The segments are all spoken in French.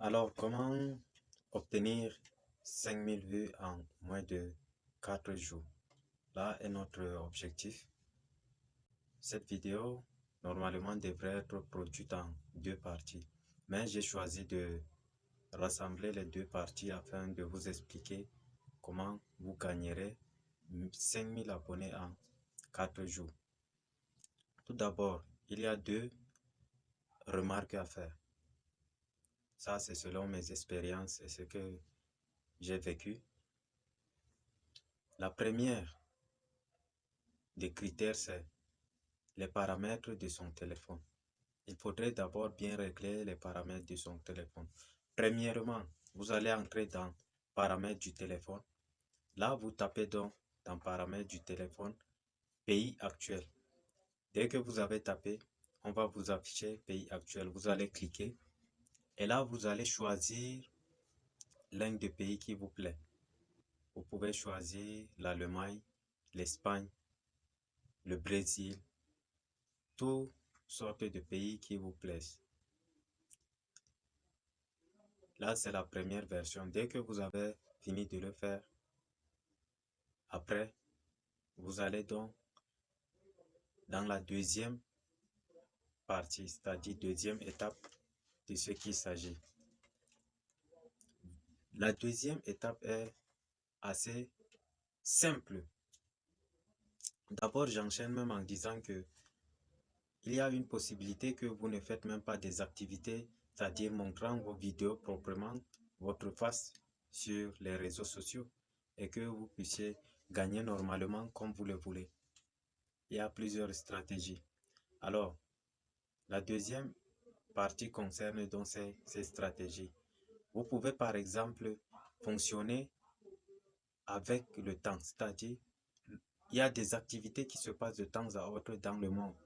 Alors, comment obtenir 5000 vues en moins de 4 jours? Là est notre objectif. Cette vidéo, normalement, devrait être produite en deux parties. Mais j'ai choisi de rassembler les deux parties afin de vous expliquer comment vous gagnerez 5000 abonnés en 4 jours. Tout d'abord, il y a deux remarques à faire. Ça, c'est selon mes expériences et ce que j'ai vécu. La première des critères, c'est les paramètres de son téléphone. Il faudrait d'abord bien régler les paramètres de son téléphone. Premièrement, vous allez entrer dans paramètres du téléphone. Là, vous tapez donc dans paramètres du téléphone, pays actuel. Dès que vous avez tapé, on va vous afficher pays actuel. Vous allez cliquer et là, vous allez choisir l'un des pays qui vous plaît. Vous pouvez choisir l'Allemagne, l'Espagne, le Brésil, toutes sortes de pays qui vous plaisent. Là, c'est la première version. Dès que vous avez fini de le faire, après, vous allez donc dans la deuxième partie, c'est-à-dire deuxième étape de ce qu'il s'agit. La deuxième étape est assez simple. D'abord, j'enchaîne même en disant que il y a une possibilité que vous ne faites même pas des activités, c'est-à-dire montrant vos vidéos proprement, votre face sur les réseaux sociaux et que vous puissiez gagner normalement comme vous le voulez. Il y a plusieurs stratégies. Alors, la deuxième partie concerne donc ces stratégies. Vous pouvez par exemple fonctionner avec le temps, c'est-à-dire il y a des activités qui se passent de temps à autre dans le monde.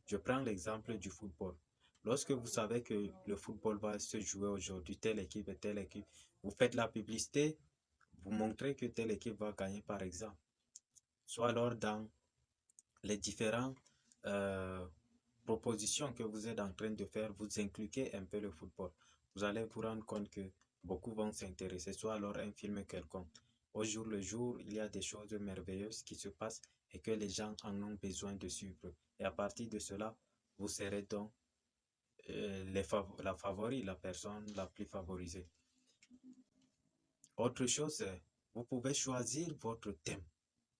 Je prends l'exemple du football. Lorsque vous savez que le football va se jouer aujourd'hui, telle équipe et telle équipe, vous faites la publicité, vous montrez que telle équipe va gagner par exemple. Soit alors dans les différentes propositions que vous êtes en train de faire, vous incluez un peu le football. Vous allez vous rendre compte que beaucoup vont s'intéresser, soit alors un film quelconque. Au jour le jour, il y a des choses merveilleuses qui se passent et que les gens en ont besoin de suivre. Et à partir de cela, vous serez donc la favori, la personne la plus favorisée. Autre chose, vous pouvez choisir votre thème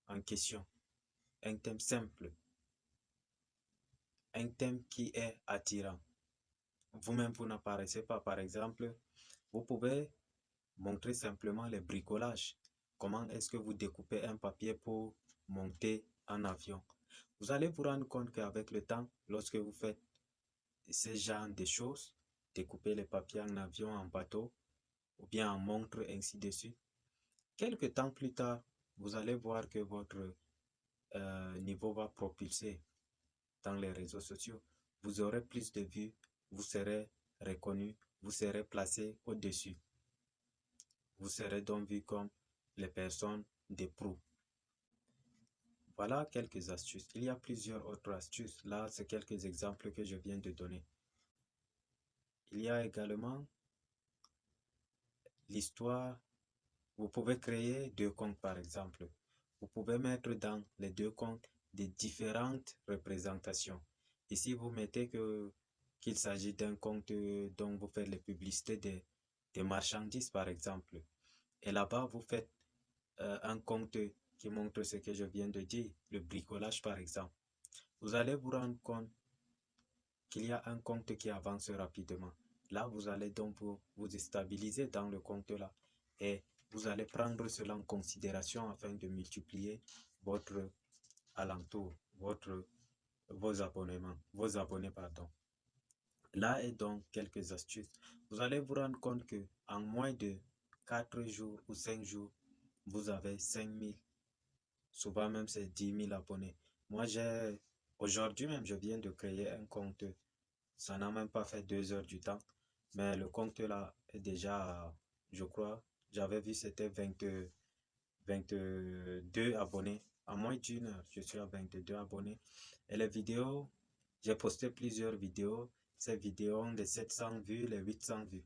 en question. Un thème simple. Un thème qui est attirant. Vous-même, vous n'apparaissez pas. Par exemple, vous pouvez montrer simplement les bricolages. Comment est-ce que vous découpez un papier pour monter en avion? Vous allez vous rendre compte qu'avec le temps, lorsque vous faites ce genre de choses, découper les papiers en avion, en bateau, ou bien en montre, ainsi de suite, quelques temps plus tard, vous allez voir que votre niveau va propulser dans les réseaux sociaux. Vous aurez plus de vues, vous serez reconnu, vous serez placé au-dessus. Vous serez donc vu comme les personnes de proue. Voilà quelques astuces. Il y a plusieurs autres astuces. Là, c'est quelques exemples que je viens de donner. Il y a également l'histoire. Vous pouvez créer deux comptes par exemple. Vous pouvez mettre dans les deux comptes des différentes représentations. Ici, vous mettez qu'il s'agit d'un compte dont vous faites les publicités des marchandises par exemple. Et là-bas, vous faites un compte qui montre ce que je viens de dire, le bricolage par exemple. Vous allez vous rendre compte qu'il y a un compte qui avance rapidement. Là, vous allez donc vous stabiliser dans le compte là et vous allez prendre cela en considération afin de multiplier votre alentour, vos abonnés, pardon. Là est donc quelques astuces. Vous allez vous rendre compte que en moins de 4 jours ou 5 jours, vous avez 5000. Souvent même c'est 10 000 abonnés. Moi aujourd'hui même je viens de créer un compte. Ça n'a même pas fait 2 heures du temps. Mais le compte là est déjà, je crois, j'avais vu c'était 22 abonnés. En moins d'une heure, je suis à 22 abonnés. Et les vidéos, j'ai posté plusieurs vidéos. Ces vidéos ont les 700 vues, les 800 vues.